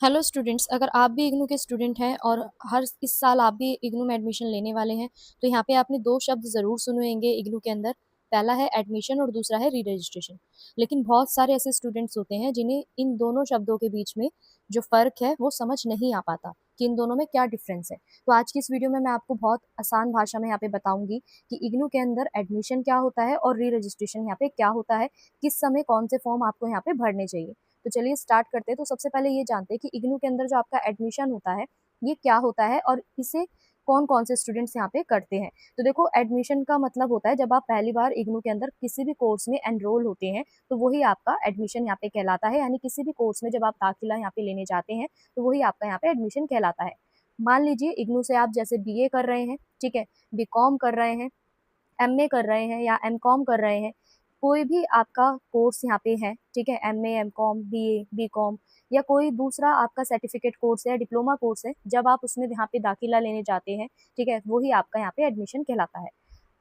Hello students, अगर आप भी इग्नू के स्टूडेंट हैं और हर इस साल आप भी इग्नू में एडमिशन लेने वाले हैं तो यहाँ पे आपने दो शब्द ज़रूर सुने होंगे इग्नू के अंदर। पहला है एडमिशन और दूसरा है री रजिस्ट्रेशन। लेकिन बहुत सारे ऐसे स्टूडेंट्स होते हैं जिन्हें इन दोनों शब्दों के बीच में जो फ़र्क है वो समझ नहीं आ पाता कि इन दोनों में क्या डिफरेंस है। तो आज की इस वीडियो में मैं आपको बहुत आसान भाषा में यहाँ पे बताऊंगी कि इग्नू के अंदर एडमिशन क्या होता है और री रजिस्ट्रेशन यहाँ पे क्या होता है, किस समय कौन से फॉर्म आपको यहाँ पे भरने चाहिए। तो चलिए स्टार्ट करते हैं। तो सबसे पहले ये जानते हैं कि इग्नू के अंदर जो आपका एडमिशन होता है ये क्या होता है और इसे कौन कौन से स्टूडेंट्स यहाँ पे करते हैं। तो देखो, एडमिशन का मतलब होता है जब आप पहली बार इग्नू के अंदर किसी भी कोर्स में एनरोल होते हैं तो वही आपका एडमिशन यहाँ पे कहलाता है। यानी किसी भी कोर्स में जब आप दाखिला यहाँ पे लेने जाते हैं तो वही आपका यहाँ पे एडमिशन कहलाता है। मान लीजिए इग्नू से आप जैसे बीए कर रहे हैं, ठीक है, बीकॉम कर रहे हैं, एमए कर रहे हैं या एमकॉम कर रहे हैं, कोई भी आपका कोर्स यहाँ पे है, ठीक है, एमए, एमकॉम, बीए, बीकॉम या कोई दूसरा आपका सर्टिफिकेट कोर्स है, डिप्लोमा कोर्स है, जब आप उसमें यहाँ पे दाखिला लेने जाते हैं, ठीक है, वही आपका यहाँ पे एडमिशन कहलाता है।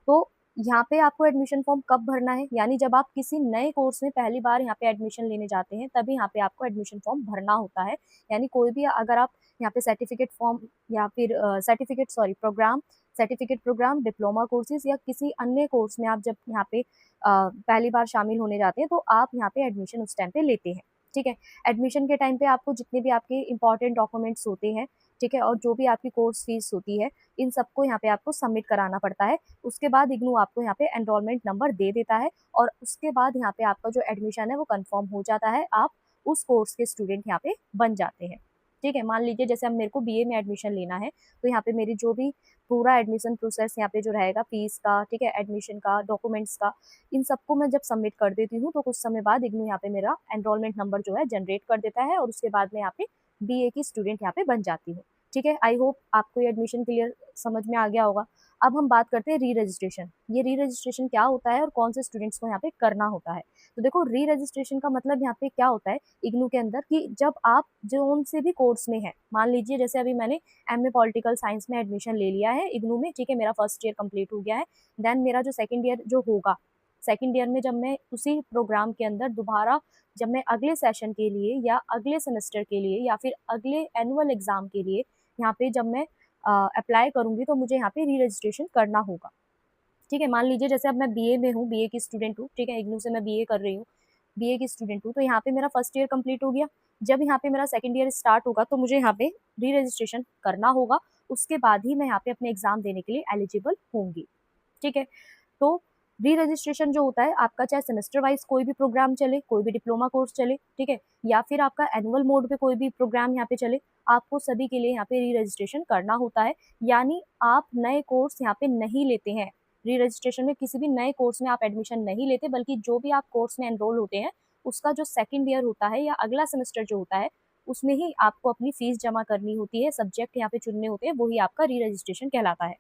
तो यहाँ पे आपको एडमिशन फॉर्म कब भरना है, यानी जब आप किसी नए कोर्स में पहली बार यहाँ पे एडमिशन लेने जाते हैं तभी यहाँ पे आपको एडमिशन फॉर्म भरना होता है। यानी कोई भी अगर आप यहाँ पे सर्टिफिकेट फॉर्म या फिर program, certificate program, diploma courses या किसी अन्य कोर्स में आप जब यहाँ पे पहली बार शामिल होने जाते हैं तो आप यहाँ पे एडमिशन उस टाइम पे लेते हैं। ठीक है, एडमिशन के टाइम पे आपको जितने भी आपके इंपॉर्टेंट डॉक्यूमेंट्स होते हैं, ठीक है, और जो भी आपकी कोर्स फीस होती है, इन सबको यहाँ पे आपको सबमिट कराना पड़ता है। उसके बाद इग्नू आपको यहाँ पे एनरोलमेंट नंबर दे देता है और उसके बाद यहाँ पे आपका जो एडमिशन है वो कंफर्म हो जाता है, आप उस कोर्स के स्टूडेंट यहाँ पे बन जाते हैं। ठीक है, मान लीजिए जैसे अब मेरे को बीए में एडमिशन लेना है तो यहाँ पे मेरी जो भी पूरा एडमिशन प्रोसेस यहाँ पे जो रहेगा, फीस का, ठीक है, एडमिशन का, डॉक्यूमेंट्स का, इन सबको मैं जब सबमिट कर देती हूँ तो कुछ समय बाद इग्नू यहाँ पे मेरा एनरोलमेंट नंबर जो है जनरेट कर देता है और उसके बाद मैं यहाँ पे बीए की स्टूडेंट यहाँ पे बन जाती हूँ। ठीक है, आई होप आपको ये एडमिशन क्लियर समझ में आ गया होगा। अब हम बात करते हैं री रजिस्ट्रेशन। ये री रजिस्ट्रेशन क्या होता है और कौन से स्टूडेंट्स को यहाँ पे करना होता है। तो देखो, री रजिस्ट्रेशन का मतलब यहाँ पे क्या होता है इग्नू के अंदर कि जब आप जो से भी कोर्स में है, मान लीजिए जैसे अभी मैंने एमए पॉलिटिकल साइंस में एडमिशन ले लिया है इग्नू में, ठीक है, मेरा फर्स्ट ईयर कंप्लीट हो गया है। देन मेरा जो सेकेंड ईयर जो होगा, सेकेंड ईयर में जब मैं उसी प्रोग्राम के अंदर दोबारा जब मैं अगले सेशन के लिए या अगले सेमेस्टर के लिए या फिर अगले एनुअल एग्जाम के लिए यहाँ पे जब मैं अप्लाई करूंगी तो मुझे यहाँ पे री रजिस्ट्रेशन करना होगा। ठीक है, मान लीजिए जैसे अब मैं बीए में हूँ, बीए की स्टूडेंट हूँ, ठीक है, इग्नू से मैं बीए कर रही हूँ, बीए की स्टूडेंट हूँ, तो यहाँ पे मेरा फर्स्ट ईयर कंप्लीट हो गया। जब यहाँ पे मेरा सेकंड ईयर स्टार्ट होगा तो मुझे यहाँ पे री रजिस्ट्रेशन करना होगा। उसके बाद ही मैं यहाँ पे अपने एग्जाम देने के लिए एलिजिबल होंगी। ठीक है, तो री रजिस्ट्रेशन जो होता है आपका, चाहे सेमेस्टर वाइज कोई भी प्रोग्राम चले, कोई भी डिप्लोमा कोर्स चले, ठीक है, या फिर आपका एनुअल मोड पे कोई भी प्रोग्राम यहाँ पे चले, आपको सभी के लिए यहाँ पे री रजिस्ट्रेशन करना होता है। यानी आप नए कोर्स यहाँ पे नहीं लेते हैं, री रजिस्ट्रेशन में किसी भी नए कोर्स में आप एडमिशन नहीं लेते, बल्कि जो भी आप कोर्स में एनरोल होते हैं उसका जो सेकेंड ईयर होता है या अगला सेमेस्टर जो होता है उसमें ही आपको अपनी फीस जमा करनी होती है, सब्जेक्ट यहाँ पे चुनने होते हैं, वही आपका री रजिस्ट्रेशन कहलाता है।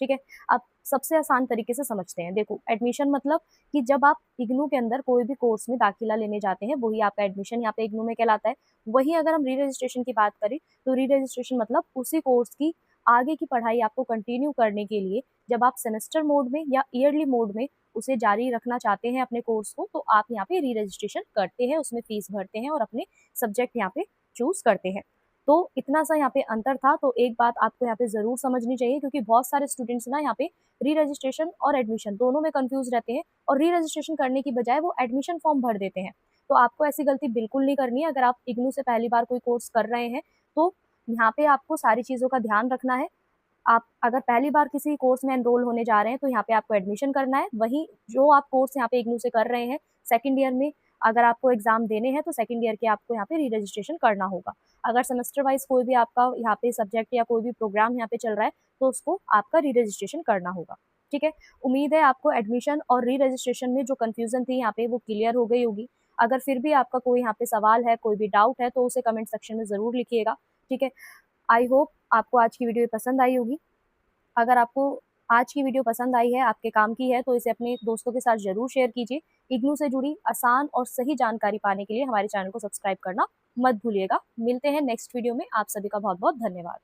ठीक है, अब सबसे आसान तरीके से समझते हैं। देखो, एडमिशन मतलब कि जब आप इग्नू के अंदर कोई भी कोर्स में दाखिला लेने जाते हैं वही आपका एडमिशन यहाँ पे इग्नू में कहलाता है। वही अगर हम री रजिस्ट्रेशन की बात करें तो री रजिस्ट्रेशन मतलब उसी कोर्स की आगे की पढ़ाई आपको कंटिन्यू करने के लिए जब आप सेमेस्टर मोड में या ईयरली मोड में उसे जारी रखना चाहते हैं अपने कोर्स को, तो आप यहाँ पे री रजिस्ट्रेशन करते हैं, उसमें फीस भरते हैं और अपने सब्जेक्ट यहाँ पे चूज करते हैं। तो इतना सा यहाँ पे अंतर था। तो एक बात आपको यहाँ पे जरूर समझनी चाहिए, क्योंकि बहुत सारे स्टूडेंट्स ना यहाँ पे री रजिस्ट्रेशन और एडमिशन दोनों में कंफ्यूज रहते हैं और री रजिस्ट्रेशन करने की बजाय वो एडमिशन फॉर्म भर देते हैं। तो आपको ऐसी गलती बिल्कुल नहीं करनी है। अगर आप इग्नू से पहली बार कोई कोर्स कर रहे हैं तो यहाँ पे आपको सारी चीज़ों का ध्यान रखना है। आप अगर पहली बार किसी कोर्स में एनरोल होने जा रहे हैं तो यहाँ पे आपको एडमिशन करना है। वहीं जो आप कोर्स यहाँ पे इग्नू से कर रहे हैं सेकेंड ईयर में, अगर आपको एग्जाम देने हैं तो सेकेंड ईयर के आपको यहाँ पे री रजिस्ट्रेशन करना होगा। अगर सेमेस्टर वाइज कोई भी आपका यहाँ पे सब्जेक्ट या कोई भी प्रोग्राम यहाँ पे चल रहा है तो उसको आपका री रजिस्ट्रेशन करना होगा। ठीक है, उम्मीद है आपको एडमिशन और री रजिस्ट्रेशन में जो कन्फ्यूजन थी यहाँ पे वो क्लियर हो गई होगी। अगर फिर भी आपका कोई यहाँ पे सवाल है, कोई भी डाउट है, तो उसे कमेंट सेक्शन में जरूर लिखिएगा। ठीक है, आई होप आपको आज की वीडियो पसंद आई होगी। अगर आपको आज की वीडियो पसंद आई है, आपके काम की है, तो इसे अपने दोस्तों के साथ जरूर शेयर कीजिए। इग्नू से जुड़ी आसान और सही जानकारी पाने के लिए हमारे चैनल को सब्सक्राइब करना मत भूलिएगा। मिलते हैं नेक्स्ट वीडियो में। आप सभी का बहुत बहुत धन्यवाद।